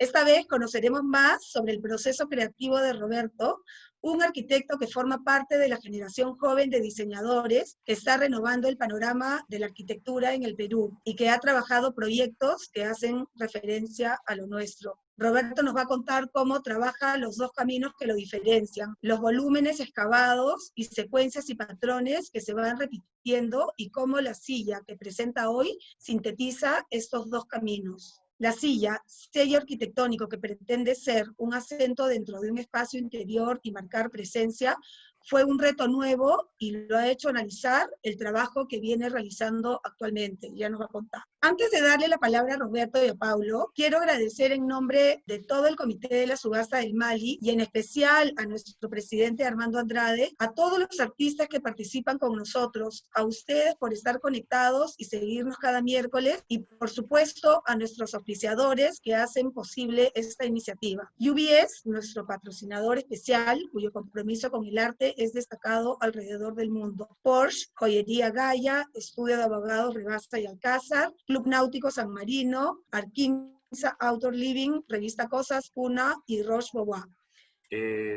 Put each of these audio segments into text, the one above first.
Esta vez conoceremos más sobre el proceso creativo de Roberto, un arquitecto que forma parte de la generación joven de diseñadores que está renovando el panorama de la arquitectura en el Perú y que ha trabajado proyectos que hacen referencia a lo nuestro. Roberto nos va a contar cómo trabaja los dos caminos que lo diferencian, los volúmenes excavados y secuencias y patrones que se van repitiendo y cómo la silla que presenta hoy sintetiza estos dos caminos. La silla, sello arquitectónico que pretende ser un acento dentro de un espacio interior y marcar presencia, fue un reto nuevo y lo ha hecho analizar el trabajo que viene realizando actualmente. Ya nos va a contar. Antes de darle la palabra a Roberto y a Paulo, quiero agradecer en nombre de todo el comité de la subasta del Mali y en especial a nuestro presidente Armando Andrade, a todos los artistas que participan con nosotros, a ustedes por estar conectados y seguirnos cada miércoles y por supuesto a nuestros oficiadores que hacen posible esta iniciativa. UBS, nuestro patrocinador especial, cuyo compromiso con el arte es destacado alrededor del mundo. Porsche, Joyería Gaia, Estudio de Abogados Ribasta y Alcázar, Club Náutico San Marino, Arquimsa Outdoor Living, Revista Cosas, Puna y Roche Bobois.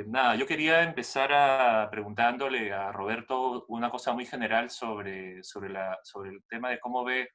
Nada, yo quería empezar preguntándole a Roberto una cosa muy general sobre el tema de cómo ve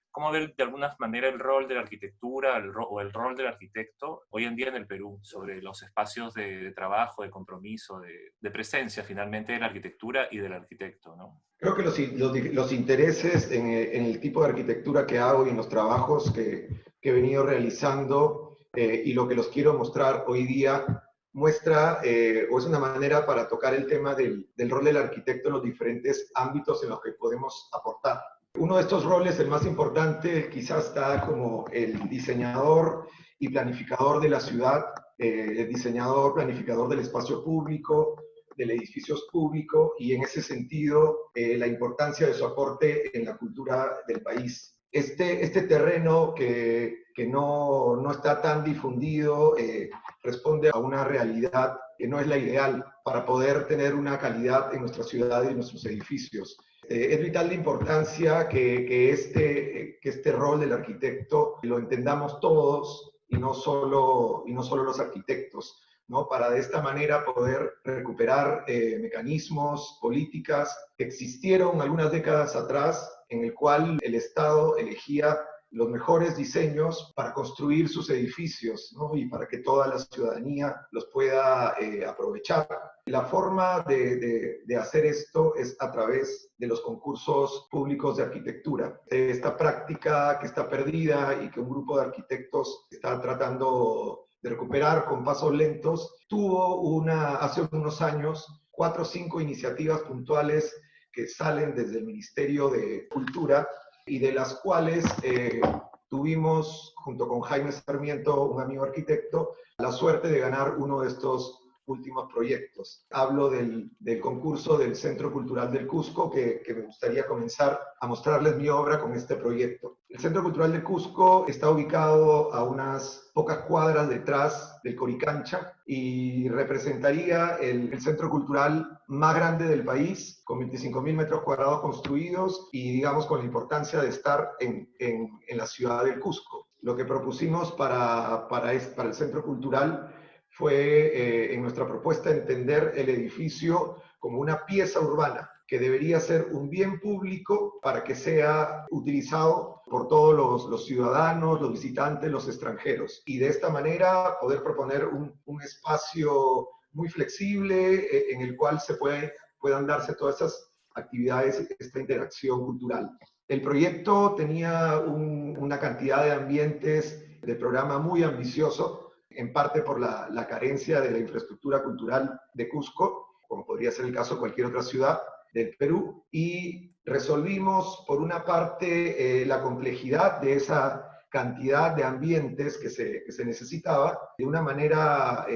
de alguna manera el rol de la arquitectura o el rol del arquitecto hoy en día en el Perú, sobre los espacios de trabajo, de compromiso, de presencia finalmente de la arquitectura y del arquitecto, ¿no? Creo que los intereses en el tipo de arquitectura que hago y en los trabajos que he venido realizando y lo que los quiero mostrar hoy día muestra o es una manera para tocar el tema del rol del arquitecto en los diferentes ámbitos en los que podemos aportar. Uno de estos roles, el más importante, quizás está como el diseñador y planificador de la ciudad, el diseñador, planificador del espacio público, del edificio público, y en ese sentido la importancia de su aporte en la cultura del país. Este terreno que no está tan difundido responde a una realidad que no es la ideal para poder tener una calidad en nuestra ciudad y en nuestros edificios. Es vital de importancia que este rol del arquitecto lo entendamos todos y no solo los arquitectos, ¿no? Para de esta manera poder recuperar mecanismos, políticas que existieron algunas décadas atrás, en el cual el Estado elegía los mejores diseños para construir sus edificios, ¿no? Y para que toda la ciudadanía los pueda aprovechar. La forma de hacer esto es a través de los concursos públicos de arquitectura. Esta práctica que está perdida y que un grupo de arquitectos está tratando de recuperar con pasos lentos, tuvo hace unos años 4 o 5 iniciativas puntuales que salen desde el Ministerio de Cultura y de las cuales tuvimos, junto con Jaime Sarmiento, un amigo arquitecto, la suerte de ganar uno de estos últimos proyectos. Hablo del concurso del Centro Cultural del Cusco, que me gustaría comenzar a mostrarles mi obra con este proyecto. El Centro Cultural del Cusco está ubicado a unas pocas cuadras detrás del Coricancha y representaría el centro cultural más grande del país, con 25.000 metros cuadrados construidos y, digamos, con la importancia de estar en la ciudad del Cusco. Lo que propusimos para el centro cultural fue en nuestra propuesta entender el edificio como una pieza urbana que debería ser un bien público para que sea utilizado por todos los ciudadanos, los visitantes, los extranjeros. Y de esta manera poder proponer un espacio muy flexible en el cual puedan darse todas esas actividades, esta interacción cultural. El proyecto tenía una cantidad de ambientes de programa muy ambicioso, en parte por la carencia de la infraestructura cultural de Cusco, como podría ser el caso de cualquier otra ciudad del Perú, y resolvimos por una parte la complejidad de esa cantidad de ambientes que se necesitaba de una manera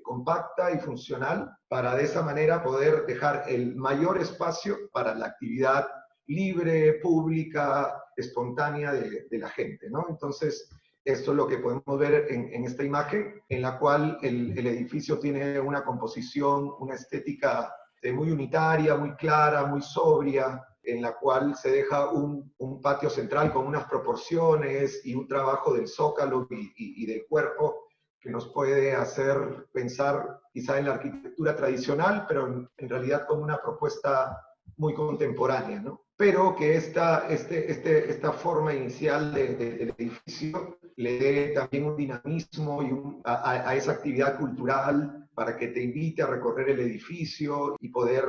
compacta y funcional para de esa manera poder dejar el mayor espacio para la actividad libre, pública, espontánea de la gente, ¿no? Entonces, esto es lo que podemos ver en esta imagen, en la cual el edificio tiene una composición, una estética muy unitaria, muy clara, muy sobria, en la cual se deja un patio central con unas proporciones y un trabajo del zócalo y del cuerpo que nos puede hacer pensar quizá en la arquitectura tradicional, pero en realidad con una propuesta muy contemporánea, ¿no? Pero que esta forma inicial del edificio le dé también un dinamismo y a esa actividad cultural para que te invite a recorrer el edificio y poder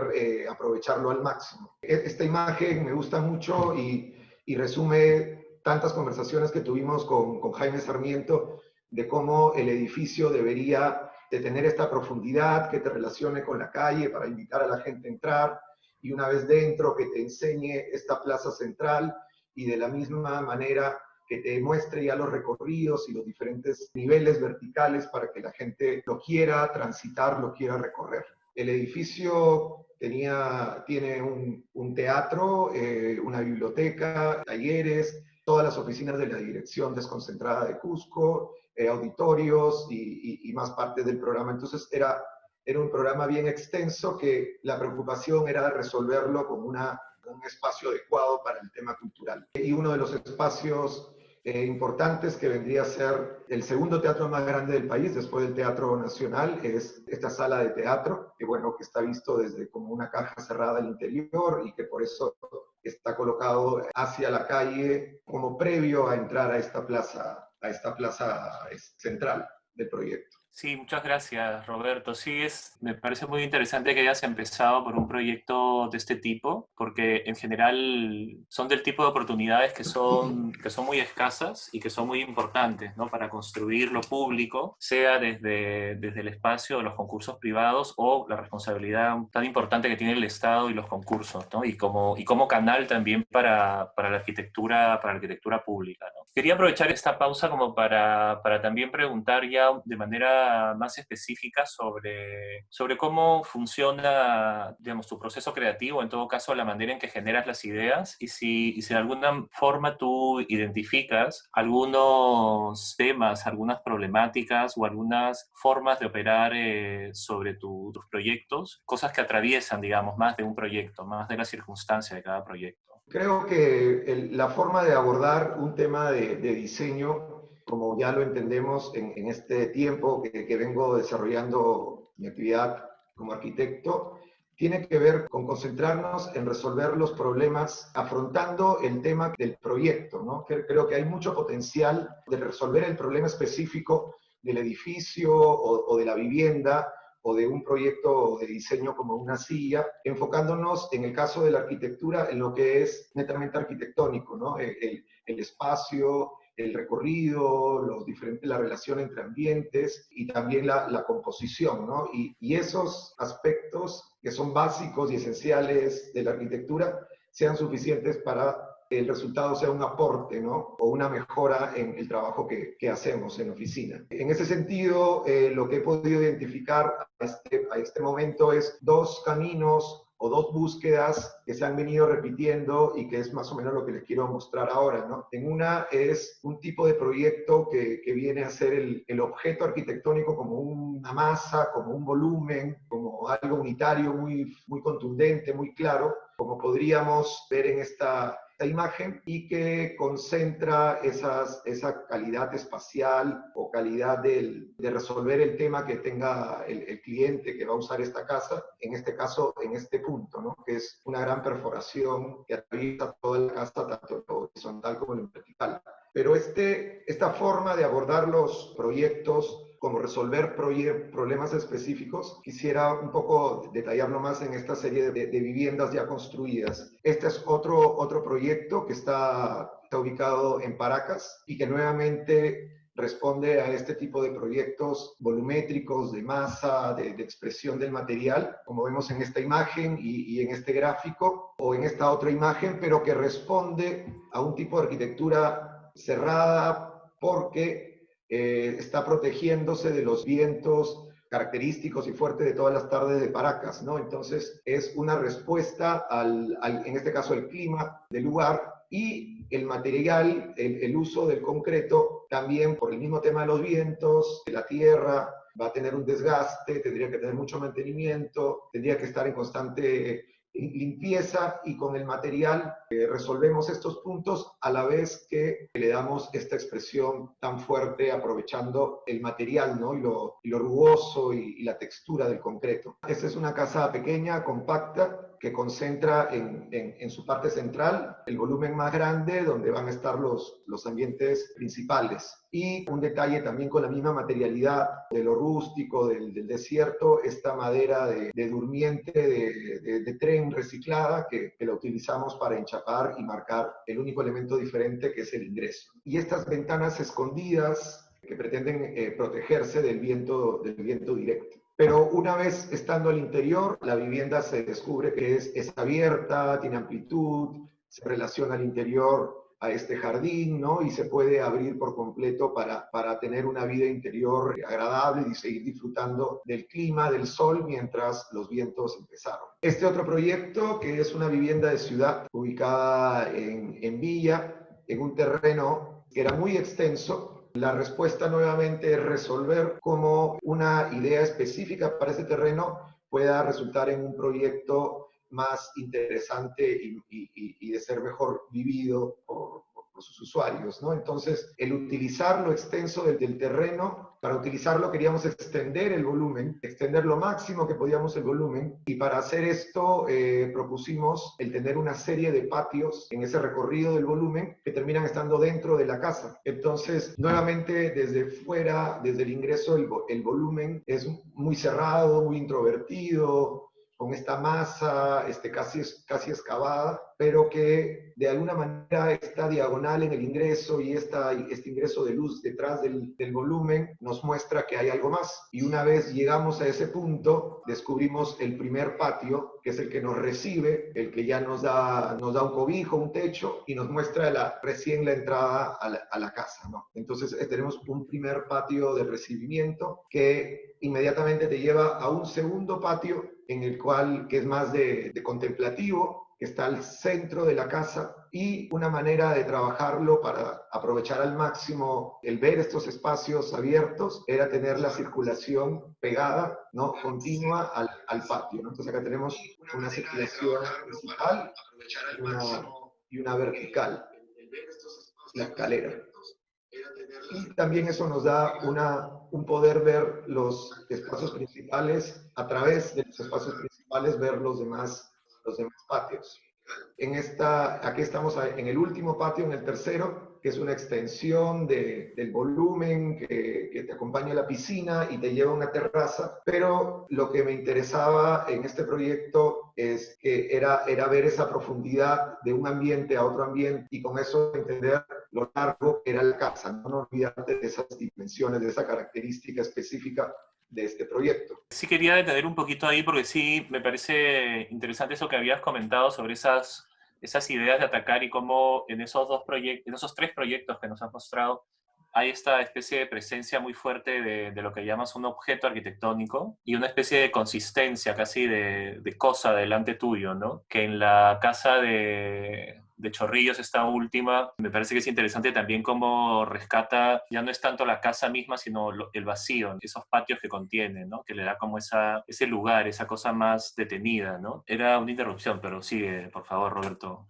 aprovecharlo al máximo. Esta imagen me gusta mucho y resume tantas conversaciones que tuvimos con Jaime Sarmiento de cómo el edificio debería de tener esta profundidad que te relacione con la calle para invitar a la gente a entrar, y una vez dentro que te enseñe esta plaza central y de la misma manera que te muestre ya los recorridos y los diferentes niveles verticales para que la gente lo quiera transitar, lo quiera recorrer. El edificio tiene un teatro, una biblioteca, talleres, todas las oficinas de la Dirección Desconcentrada de Cusco, auditorios y más partes del programa. Entonces era un programa bien extenso que la preocupación era resolverlo con un espacio adecuado para el tema cultural. Y uno de los espacios importantes que vendría a ser el segundo teatro más grande del país, después del Teatro Nacional, es esta sala de teatro, que bueno, que está visto desde como una caja cerrada al interior y que por eso está colocado hacia la calle como previo a entrar a esta plaza central del proyecto. Sí, muchas gracias, Roberto. Sí, me parece muy interesante que hayas empezado por un proyecto de este tipo, porque en general son del tipo de oportunidades que son muy escasas y que son muy importantes, ¿no? Para construir lo público, sea desde el espacio de los concursos privados o la responsabilidad tan importante que tiene el Estado y los concursos, ¿no? Y como canal también para la arquitectura pública, ¿no? Quería aprovechar esta pausa como para también preguntar ya de manera más específica sobre cómo funciona, digamos, tu proceso creativo, en todo caso, la manera en que generas las ideas y si de alguna forma tú identificas algunos temas, algunas problemáticas o algunas formas de operar sobre tus proyectos, cosas que atraviesan, digamos, más de un proyecto, más de la circunstancia de cada proyecto. Creo que la forma de abordar un tema de diseño, como ya lo entendemos en este tiempo que vengo desarrollando mi actividad como arquitecto, tiene que ver con concentrarnos en resolver los problemas afrontando el tema del proyecto, ¿no? Creo que hay mucho potencial de resolver el problema específico del edificio o de la vivienda o de un proyecto de diseño como una silla, enfocándonos en el caso de la arquitectura en lo que es netamente arquitectónico, ¿no? El espacio, el recorrido, la relación entre ambientes y también la composición, ¿no? Y esos aspectos que son básicos y esenciales de la arquitectura sean suficientes para que el resultado sea un aporte, ¿no? O una mejora en el trabajo que hacemos en oficina. En ese sentido, lo que he podido identificar a este momento es dos caminos o dos búsquedas que se han venido repitiendo y que es más o menos lo que les quiero mostrar ahora, ¿no? En una es un tipo de proyecto que viene a ser el objeto arquitectónico como una masa, como un volumen, como algo unitario muy, muy contundente, muy claro, como podríamos ver en esta imagen, y que concentra esa calidad espacial o calidad de resolver el tema que tenga el cliente que va a usar esta casa, en este caso, en este punto, ¿no? Que es una gran perforación que atraviesa toda la casa, tanto en lo horizontal como en lo vertical. Pero esta forma de abordar los proyectos como resolver problemas específicos, quisiera un poco detallarlo más en esta serie de viviendas ya construidas. Este es otro proyecto que está ubicado en Paracas y que nuevamente responde a este tipo de proyectos volumétricos, de masa, de expresión del material, como vemos en esta imagen y en este gráfico, o en esta otra imagen, pero que responde a un tipo de arquitectura cerrada porque está protegiéndose de los vientos característicos y fuertes de todas las tardes de Paracas, ¿no? Entonces es una respuesta en este caso, el clima del lugar y el material, el uso del concreto, también por el mismo tema de los vientos, de la tierra, va a tener un desgaste, tendría que tener mucho mantenimiento, tendría que estar en constante limpieza, y con el material resolvemos estos puntos a la vez que le damos esta expresión tan fuerte aprovechando el material, ¿no? y lo rugoso y la textura del concreto. Esta es una casa pequeña, compacta, que concentra en su parte central el volumen más grande donde van a estar los ambientes principales. Y un detalle también con la misma materialidad de lo rústico, del desierto, esta madera de durmiente de tren reciclada que la utilizamos para enchapar y marcar el único elemento diferente, que es el ingreso. Y estas ventanas escondidas que pretenden protegerse del viento directo. Pero una vez estando al interior, la vivienda se descubre que es abierta, tiene amplitud, se relaciona al interior a este jardín, ¿no? Y se puede abrir por completo para tener una vida interior agradable y seguir disfrutando del clima, del sol, mientras los vientos empezaron. Este otro proyecto, que es una vivienda de ciudad ubicada en Villa, en un terreno que era muy extenso. La respuesta nuevamente es resolver cómo una idea específica para ese terreno pueda resultar en un proyecto más interesante y de ser mejor vivido por sus usuarios, ¿no? Entonces, el utilizar lo extenso del terreno, para utilizarlo queríamos extender el volumen, extender lo máximo que podíamos el volumen, y para hacer esto propusimos el tener una serie de patios en ese recorrido del volumen que terminan estando dentro de la casa. Entonces, nuevamente desde fuera, desde el ingreso, el volumen es muy cerrado, muy introvertido, con esta masa casi excavada, pero que de alguna manera esta diagonal en el ingreso y este ingreso de luz detrás del volumen nos muestra que hay algo más. Y una vez llegamos a ese punto, descubrimos el primer patio, que es el que nos recibe, el que ya nos da un cobijo, un techo, y nos muestra recién la entrada a la casa, ¿no? Entonces tenemos un primer patio de recibimiento que inmediatamente te lleva a un segundo patio que es más de contemplativo, que está al centro de la casa, y una manera de trabajarlo para aprovechar al máximo el ver estos espacios abiertos era tener la circulación pegada, ¿no? Continua al patio, ¿no? Entonces acá tenemos una circulación principal y una vertical, la escalera. Y también eso nos da un poder ver los espacios principales, a través de los espacios principales ver los demás patios. Aquí estamos en el último patio, en el tercero, que es una extensión del volumen que te acompaña a la piscina y te lleva a una terraza, pero lo que me interesaba en este proyecto es que era ver esa profundidad de un ambiente a otro ambiente, y con eso entender lo largo que era la casa, no olvidarte de esas dimensiones, de esa característica específica de este proyecto. Sí quería detener un poquito ahí porque sí me parece interesante eso que habías comentado sobre esas ideas de atacar y cómo en esos tres proyectos que nos has mostrado hay esta especie de presencia muy fuerte de lo que llamas un objeto arquitectónico y una especie de consistencia casi de cosa delante tuyo, ¿no? Que en la casa de Chorrillos, esta última, me parece que es interesante también cómo rescata, ya no es tanto la casa misma, sino el vacío, esos patios que contiene, ¿no? Que le da como ese lugar, esa cosa más detenida, ¿no? Era una interrupción, pero sigue, por favor, Roberto.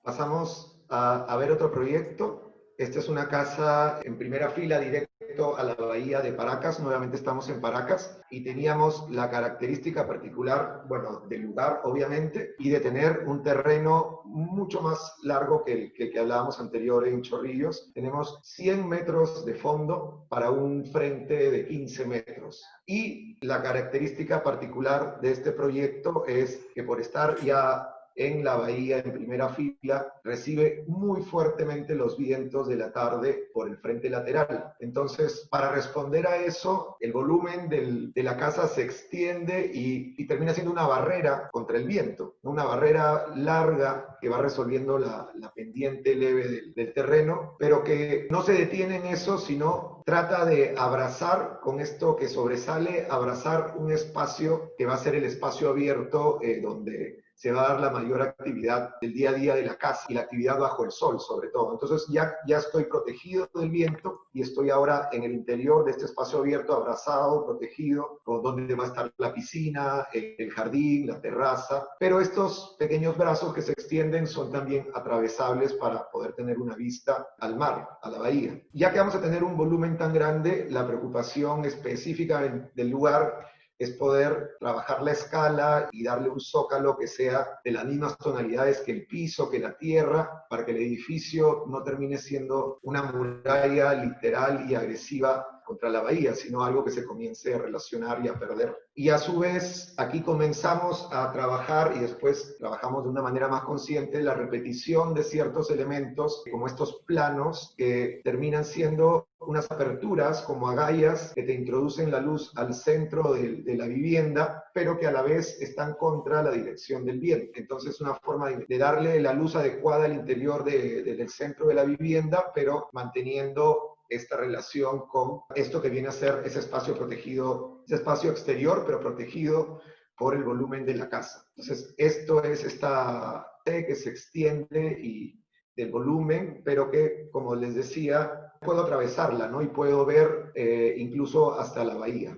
Pasamos a ver otro proyecto. Esta es una casa en primera fila directo a la bahía de Paracas. Nuevamente estamos en Paracas y teníamos la característica particular, bueno, del lugar obviamente, y de tener un terreno mucho más largo que el que hablábamos anterior en Chorrillos. Tenemos 100 metros de fondo para un frente de 15 metros. Y la característica particular de este proyecto es que por estar ya en la bahía en primera fila, recibe muy fuertemente los vientos de la tarde por el frente lateral. Entonces, para responder a eso, el volumen de la casa se extiende y termina siendo una barrera contra el viento, una barrera larga que va resolviendo la pendiente leve del terreno, pero que no se detiene en eso, sino trata de abrazar, con esto que sobresale, abrazar un espacio que va a ser el espacio abierto donde se va a dar la mayor actividad del día a día de la casa y la actividad bajo el sol sobre todo. Entonces ya estoy protegido del viento y estoy ahora en el interior de este espacio abierto, abrazado, protegido, donde va a estar la piscina, el jardín, la terraza, pero estos pequeños brazos que se extienden son también atravesables para poder tener una vista al mar, a la bahía. Ya que vamos a tener un volumen tan grande, la preocupación específica del lugar es poder trabajar la escala y darle un zócalo que sea de las mismas tonalidades que el piso, que la tierra, para que el edificio no termine siendo una muralla literal y agresiva contra la bahía, sino algo que se comience a relacionar y a perder. Y a su vez, aquí comenzamos a trabajar y después trabajamos de una manera más consciente la repetición de ciertos elementos, como estos planos que terminan siendo unas aperturas como agallas que te introducen la luz al centro de la vivienda, pero que a la vez están contra la dirección del viento. Entonces, una forma de darle la luz adecuada al interior del centro de la vivienda, pero manteniendo esta relación con esto que viene a ser ese espacio protegido, ese espacio exterior, pero protegido por el volumen de la casa. Entonces, esto es esta T que se extiende y del volumen, pero que, como les decía, puedo atravesarla, ¿no? Y puedo ver incluso hasta la bahía.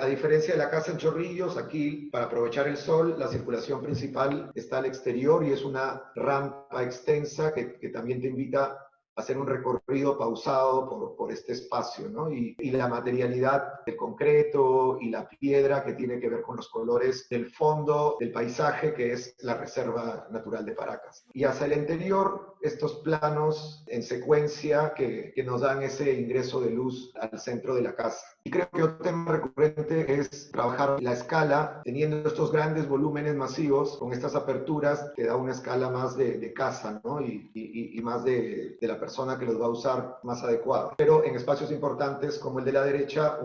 A diferencia de la casa en Chorrillos, aquí, para aprovechar el sol, la circulación principal está al exterior y es una rampa extensa que también te invita hacer un recorrido pausado por este espacio, ¿no? Y la materialidad del concreto y la piedra que tiene que ver con los colores del fondo del paisaje, que es la Reserva Natural de Paracas. Y hacia el interior, estos planos en secuencia que nos dan ese ingreso de luz al centro de la casa. Y creo que otro tema recurrente es trabajar la escala, teniendo estos grandes volúmenes masivos, con estas aperturas, te da una escala más de casa, ¿no? Y más de la persona que los va a usar más adecuado. Pero en espacios importantes como el de la derecha,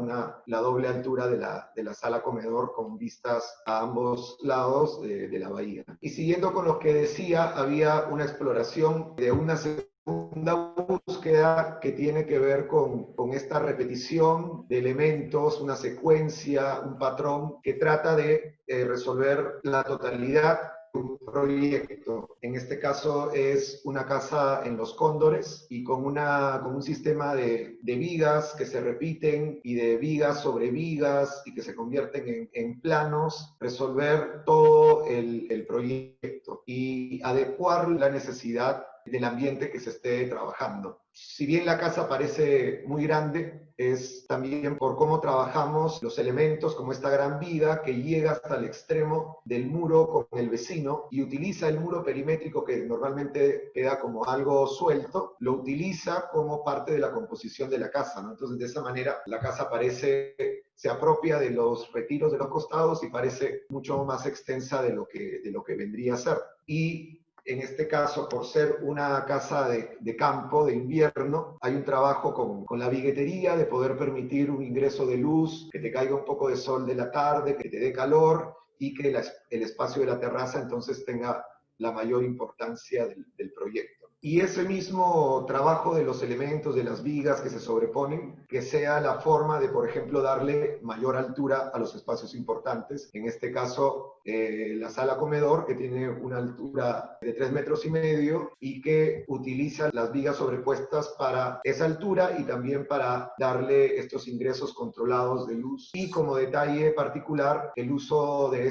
la doble altura de la sala comedor con vistas a ambos lados de la bahía. Y siguiendo con lo que decía, había una exploración de una segunda búsqueda que tiene que ver con esta repetición de elementos, una secuencia, un patrón que trata de resolver la totalidad de un proyecto. En este caso es una casa en Los Cóndores y con un sistema de vigas que se repiten y de vigas sobre vigas y que se convierten en planos, resolver todo el proyecto y adecuar la necesidad del ambiente que se esté trabajando. Si bien la casa parece muy grande, es también por cómo trabajamos los elementos, como esta gran viga que llega hasta el extremo del muro con el vecino y utiliza el muro perimétrico que normalmente queda como algo suelto, lo utiliza como parte de la composición de la casa, ¿no? Entonces, de esa manera, la casa se apropia de los retiros de los costados y parece mucho más extensa de lo que vendría a ser. Y en este caso, por ser una casa de campo, de invierno, hay un trabajo con la viguetería de poder permitir un ingreso de luz, que te caiga un poco de sol de la tarde, que te dé calor y que el espacio de la terraza entonces tenga la mayor importancia del proyecto. Y ese mismo trabajo de los elementos, de las vigas que se sobreponen, que sea la forma de, por ejemplo, darle mayor altura a los espacios importantes. En este caso, la sala comedor, que tiene una altura de 3,5 metros y que utiliza las vigas sobrepuestas para esa altura y también para darle estos ingresos controlados de luz. Y como detalle particular, el uso de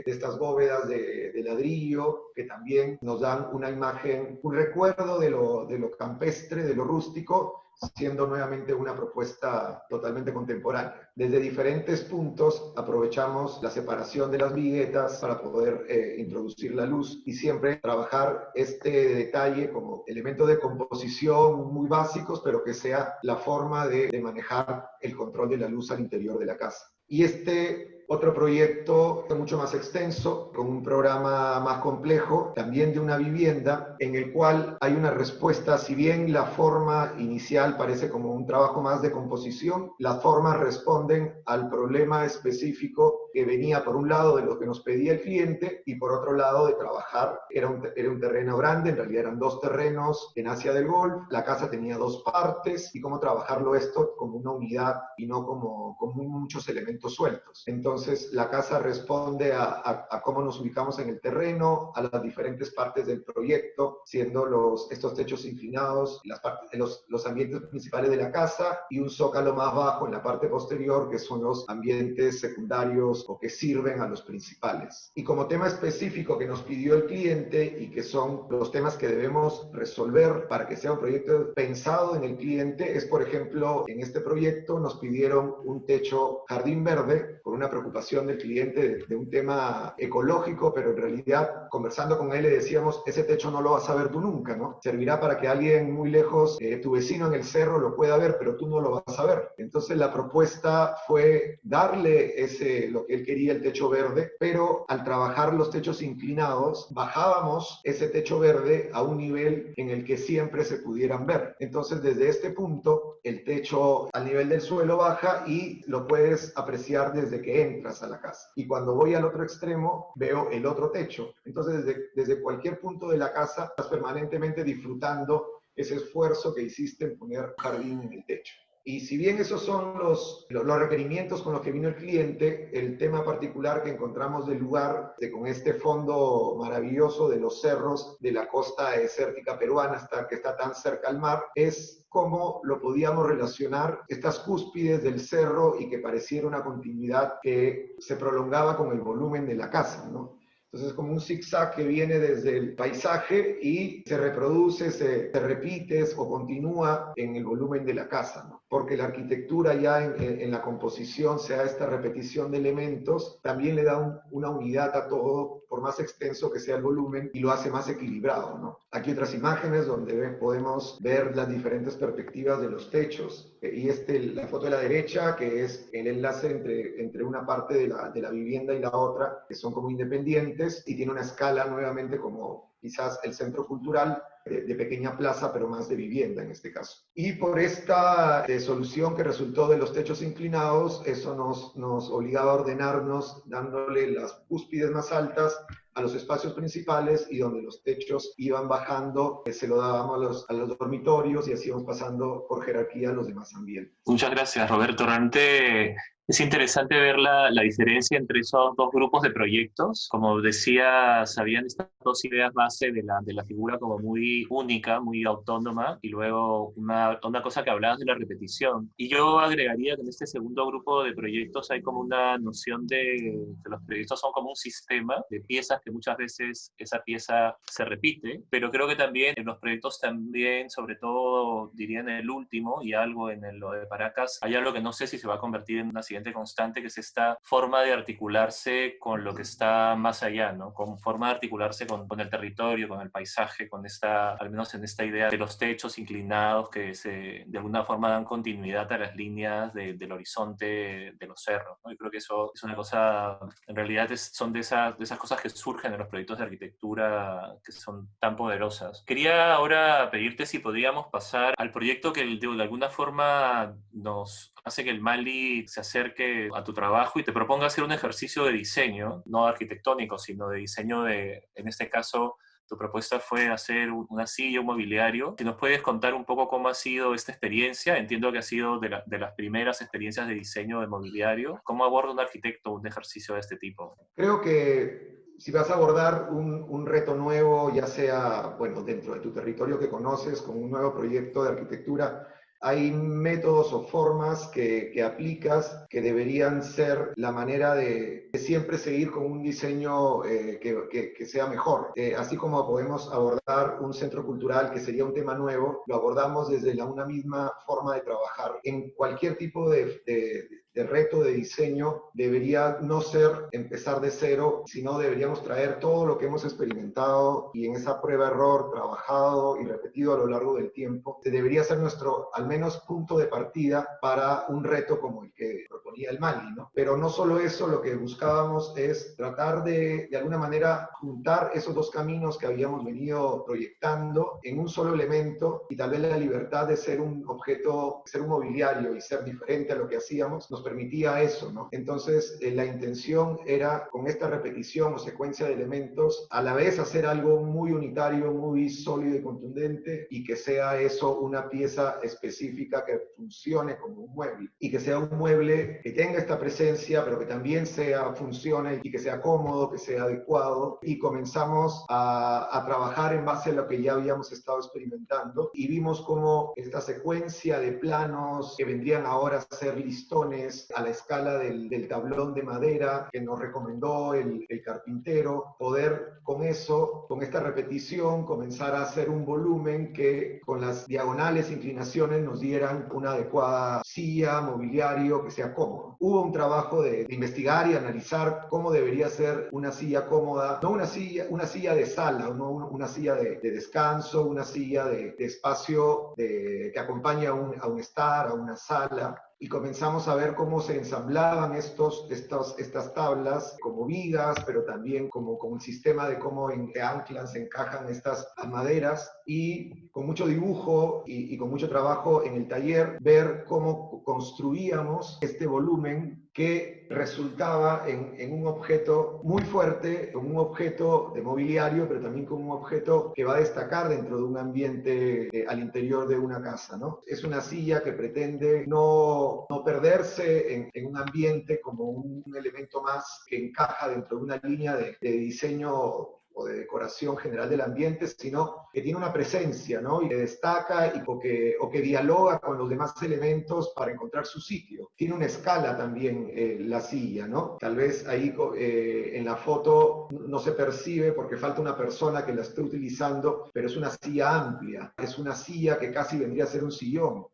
estas bóvedas de ladrillo, que también nos dan una imagen, un recuerdo de lo campestre, de lo rústico, siendo nuevamente una propuesta totalmente contemporánea. Desde diferentes puntos aprovechamos la separación de las viguetas para poder introducir la luz y siempre trabajar este detalle como elemento de composición muy básicos, pero que sea la forma de manejar el control de la luz al interior de la casa. Y otro proyecto mucho más extenso, con un programa más complejo, también de una vivienda, en el cual hay una respuesta, si bien la forma inicial parece como un trabajo más de composición, las formas responden al problema específico que venía por un lado de lo que nos pedía el cliente y por otro lado de trabajar. Era un terreno grande, en realidad eran 2 terrenos en Asia del Golf, la casa tenía 2 partes y cómo trabajarlo esto como una unidad y no como muchos elementos sueltos. Entonces la casa responde a cómo nos ubicamos en el terreno, a las diferentes partes del proyecto, siendo estos techos inclinados, los ambientes principales de la casa y un zócalo más bajo en la parte posterior, que son los ambientes secundarios o que sirven a los principales. Y como tema específico que nos pidió el cliente y que son los temas que debemos resolver para que sea un proyecto pensado en el cliente, es por ejemplo, en este proyecto nos pidieron un techo jardín verde por una preocupación del cliente de un tema ecológico, pero en realidad conversando con él le decíamos, ese techo no lo vas a ver tú nunca, ¿no? Servirá para que alguien muy lejos, tu vecino en el cerro lo pueda ver, pero tú no lo vas a ver. Entonces la propuesta fue darle lo que él quería, el techo verde, pero al trabajar los techos inclinados, bajábamos ese techo verde a un nivel en el que siempre se pudieran ver. Entonces desde este punto, el techo al nivel del suelo baja y lo puedes apreciar desde que entras a la casa. Y cuando voy al otro extremo, veo el otro techo. Entonces desde cualquier punto de la casa, estás permanentemente disfrutando ese esfuerzo que hiciste en poner jardín en el techo. Y si bien esos son los requerimientos con los que vino el cliente, el tema particular que encontramos del lugar, con este fondo maravilloso de los cerros de la costa desértica peruana, que está tan cerca al mar, es cómo lo podíamos relacionar estas cúspides del cerro y que pareciera una continuidad que se prolongaba con el volumen de la casa, ¿no? Entonces es como un zigzag que viene desde el paisaje y se reproduce, se repite o continúa en el volumen de la casa, ¿no? Porque la arquitectura ya en la composición, sea esta repetición de elementos, también le da una unidad a todo, por más extenso que sea el volumen, y lo hace más equilibrado, ¿no? Aquí otras imágenes donde podemos ver las diferentes perspectivas de los techos. Y la foto de la derecha, que es el enlace entre una parte de la vivienda y la otra, que son como independientes, y tiene una escala nuevamente como quizás el centro cultural, de pequeña plaza, pero más de vivienda en este caso. Y por esta solución que resultó de los techos inclinados, eso nos obligaba a ordenarnos, dándole las cúspides más altas a los espacios principales, y donde los techos iban bajando, se lo dábamos a los dormitorios y así íbamos pasando por jerarquía a los demás ambientes. Muchas gracias, Roberto. Realmente es interesante ver la diferencia entre esos 2 grupos de proyectos. Como decías, habían estas 2 ideas base de la figura como muy única, muy autónoma, y luego una cosa que hablabas de la repetición. Y yo agregaría que en este segundo grupo de proyectos hay como una noción de que los proyectos son como un sistema de piezas, que muchas veces esa pieza se repite, pero creo que también en los proyectos también, sobre todo diría en el último y algo en lo de Paracas, hay algo que no sé si se va a convertir en una siguiente constante, que es esta forma de articularse con lo que está más allá, ¿no? Con forma de articularse con el territorio, con el paisaje, con al menos en esta idea de los techos inclinados que de alguna forma dan continuidad a las líneas del horizonte de los cerros, ¿no? Y creo que eso es una cosa, en realidad son de esas cosas que surgen en los proyectos de arquitectura que son tan poderosas. Quería ahora pedirte si podríamos pasar al proyecto que de alguna forma nos hace que el Mali se acerque a tu trabajo y te proponga hacer un ejercicio de diseño, no arquitectónico, sino de diseño en este caso, tu propuesta fue hacer una silla, un mobiliario. Si nos puedes contar un poco cómo ha sido esta experiencia. Entiendo que ha sido de las primeras experiencias de diseño de mobiliario. ¿Cómo aborda un arquitecto un ejercicio de este tipo? Creo que si vas a abordar un reto nuevo, ya sea, bueno, dentro de tu territorio que conoces, con un nuevo proyecto de arquitectura, hay métodos o formas que aplicas que deberían ser la manera de siempre seguir con un diseño que sea mejor. Así como podemos abordar un centro cultural, que sería un tema nuevo, lo abordamos desde una misma forma de trabajar. En cualquier tipo de reto de diseño debería no ser empezar de cero, sino deberíamos traer todo lo que hemos experimentado y en esa prueba-error trabajado y repetido a lo largo del tiempo. Debería ser nuestro, al menos, punto de partida para un reto como el que proponía el Mali, ¿no? Pero no solo eso, lo que buscábamos es tratar de alguna manera juntar esos 2 caminos que habíamos venido proyectando en un solo elemento, y tal vez la libertad de ser un objeto, ser un mobiliario y ser diferente a lo que hacíamos, nos nos permitía eso, ¿no? Entonces, la intención era, con esta repetición o secuencia de elementos, a la vez hacer algo muy unitario, muy sólido y contundente, y que sea eso una pieza específica que funcione como un mueble, y que sea un mueble que tenga esta presencia, pero que también funcione y que sea cómodo, que sea adecuado, y comenzamos a trabajar en base a lo que ya habíamos estado experimentando, y vimos cómo esta secuencia de planos que vendrían ahora a ser listones a la escala del tablón de madera que nos recomendó el carpintero, poder con eso, con esta repetición, comenzar a hacer un volumen que con las diagonales inclinaciones nos dieran una adecuada silla, mobiliario que sea cómodo. Hubo un trabajo de investigar y analizar cómo debería ser una silla cómoda, no una silla de sala, no una silla de descanso, una silla de espacio que acompaña a un estar, a una sala. Y comenzamos a ver cómo se ensamblaban estas tablas como vigas, pero también como un sistema de cómo se anclan, se encajan estas maderas, y con mucho dibujo y con mucho trabajo en el taller, ver cómo construíamos este volumen que resultaba en un objeto muy fuerte, un objeto de mobiliario, pero también como un objeto que va a destacar dentro de un ambiente al interior de una casa, ¿no? Es una silla que pretende no perderse en un ambiente como un elemento más que encaja dentro de una línea de diseño o de decoración general del ambiente, sino que tiene una presencia, ¿no? Y que destaca o que dialoga con los demás elementos para encontrar su sitio. Tiene una escala también la silla, ¿no? Tal vez ahí en la foto no se percibe porque falta una persona que la esté utilizando, pero es una silla amplia, es una silla que casi vendría a ser un sillón.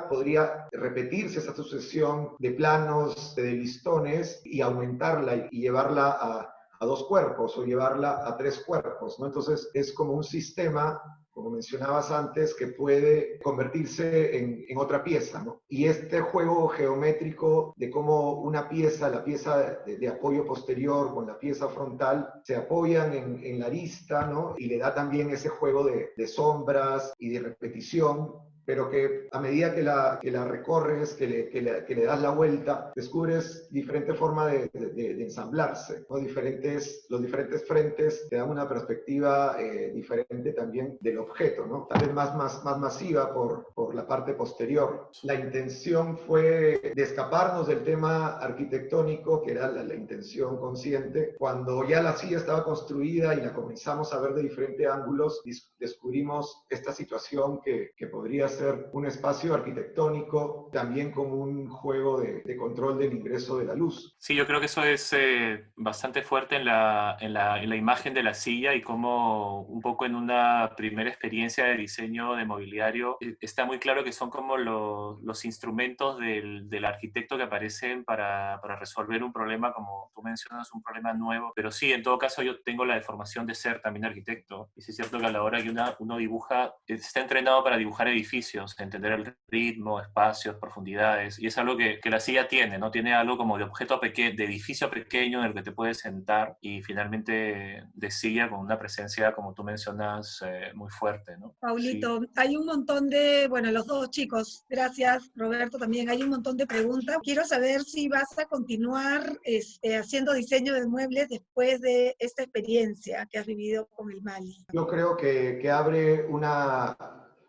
Podría repetirse esa sucesión de planos, de listones, y aumentarla y llevarla a 2 cuerpos o llevarla a 3 cuerpos, ¿no? Entonces es como un sistema, como mencionabas antes, que puede convertirse en otra pieza, ¿no? Y este juego geométrico de cómo una pieza, la pieza de apoyo posterior con la pieza frontal, se apoyan en la arista, ¿no? Y le da también ese juego de sombras y de repetición, pero que a medida que la recorres, que le das la vuelta, descubres diferentes formas de ensamblarse, ¿no? Los diferentes frentes te dan una perspectiva diferente también del objeto, ¿no? Tal vez más masiva por la parte posterior. La intención fue de escaparnos del tema arquitectónico, que era la intención consciente. Cuando ya la silla estaba construida y la comenzamos a ver de diferentes ángulos, descubrimos esta situación que podría ser un espacio arquitectónico, también como un juego de control del ingreso de la luz. Sí, yo creo que eso es bastante fuerte en la imagen de la silla, y como un poco en una primera experiencia de diseño de mobiliario está muy claro que son como los instrumentos del arquitecto que aparecen para resolver un problema, como tú mencionas, un problema nuevo. Pero sí, en todo caso yo tengo la deformación de ser también arquitecto, y sí es cierto que a la hora que uno dibuja, está entrenado para dibujar edificios, entender el ritmo, espacios, profundidades, y es algo que la silla tiene, ¿no? Tiene algo como de objeto pequeño, de edificio pequeño en el que te puedes sentar, y finalmente de silla con una presencia, como tú mencionas, muy fuerte, ¿no? Paulito, Sí. hay un montón bueno, los dos chicos, gracias, Roberto también, hay un montón de preguntas. Quiero saber si vas a continuar haciendo diseño de muebles después de esta experiencia que has vivido con el Mali. Yo creo que abre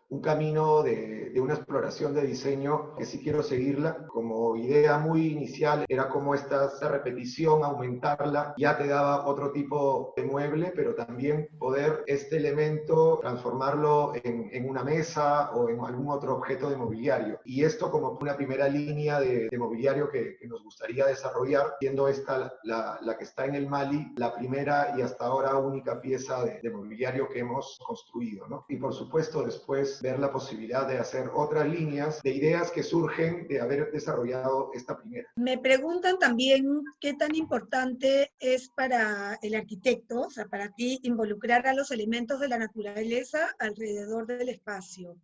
un camino de una exploración de diseño que sí quiero seguirla. Como idea muy inicial era como esta repetición, aumentarla, ya te daba otro tipo de mueble, pero también poder este elemento transformarlo en una mesa o en algún otro objeto de mobiliario. Y esto como una primera línea de mobiliario que nos gustaría desarrollar, siendo esta la que está en el Mali, la primera y hasta ahora única pieza de mobiliario que hemos construido, ¿no? Y por supuesto después ver la posibilidad de hacer otras líneas de ideas que surgen de haber desarrollado esta primera. Me preguntan también qué tan importante es para el arquitecto, o sea, para ti, involucrar a los elementos de la naturaleza alrededor del espacio.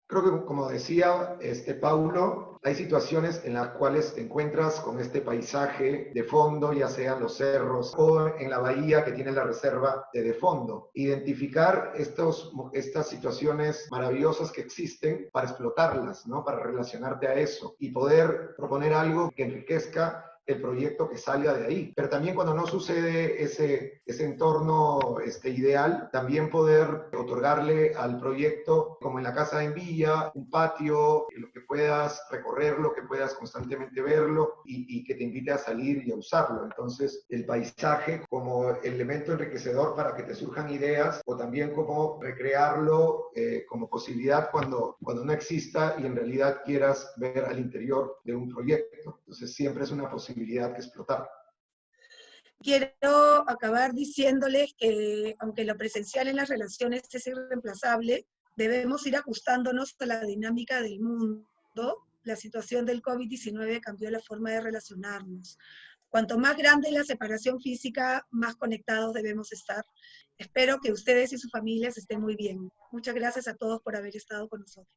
Creo que, como decía Paulo, hay situaciones en las cuales te encuentras con este paisaje de fondo, ya sean los cerros o en la bahía que tiene la reserva de fondo. Identificar estas situaciones maravillosas que existen para explotarlas, ¿no? Para relacionarte a eso y poder proponer algo que enriquezca el proyecto que salga de ahí. Pero también cuando no sucede ese entorno ideal, también poder otorgarle al proyecto, como en la casa en Villa, un patio, lo que puedas recorrerlo, que puedas constantemente verlo y que te invite a salir y a usarlo. Entonces, el paisaje como elemento enriquecedor para que te surjan ideas o también como recrearlo como posibilidad cuando no exista y en realidad quieras ver al interior de un proyecto. Entonces, siempre es una posibilidad que explotar. Quiero acabar diciéndoles que, aunque lo presencial en las relaciones es irreemplazable, debemos ir ajustándonos a la dinámica del mundo. La situación del COVID-19 cambió la forma de relacionarnos. Cuanto más grande la separación física, más conectados debemos estar. Espero que ustedes y sus familias estén muy bien. Muchas gracias a todos por haber estado con nosotros.